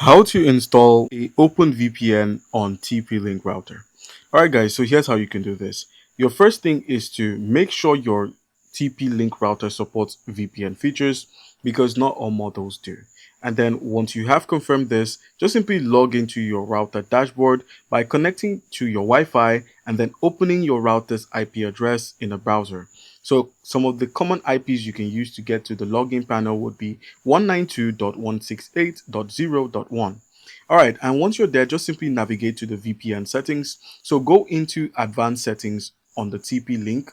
How to install a OpenVPN on TP-Link router. Alright guys, so here's how you can do this. Your first thing is to make sure your TP-Link router supports VPN features because not all models do. And then once you have confirmed this, just simply log into your router dashboard by connecting to your Wi-Fi and then opening your router's IP address in a browser. So some of the common IPs you can use to get to the login panel would be 192.168.0.1. Alright, and once you're there, just simply navigate to the VPN settings. So go into advanced settings on the TP-Link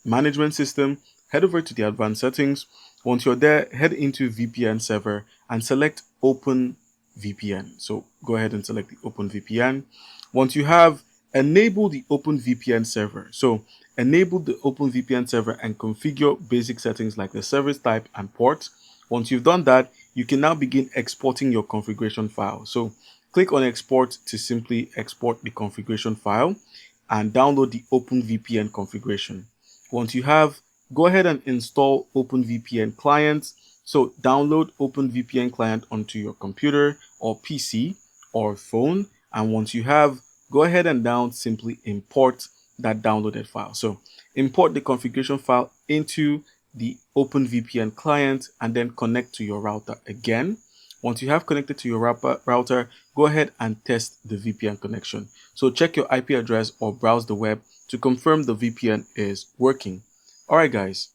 management system, head over to the advanced settings. Once you're there, head into VPN server and select OpenVPN. So go ahead and select the OpenVPN. Once you have enabled the OpenVPN server, so enable the OpenVPN server and configure basic settings like the service type and port. Once you've done that, you can now begin exporting your configuration file. So click on export to simply export the configuration file and download the OpenVPN configuration. Once you have, go ahead and install OpenVPN client. So download OpenVPN client onto your computer or PC or phone. And once you have, go ahead and now simply import that downloaded file. So import the configuration file into the OpenVPN client and then connect to your router again. Once you have connected to your router, go ahead and test the VPN connection. So check your IP address or browse the web to confirm the VPN is working. Alright guys,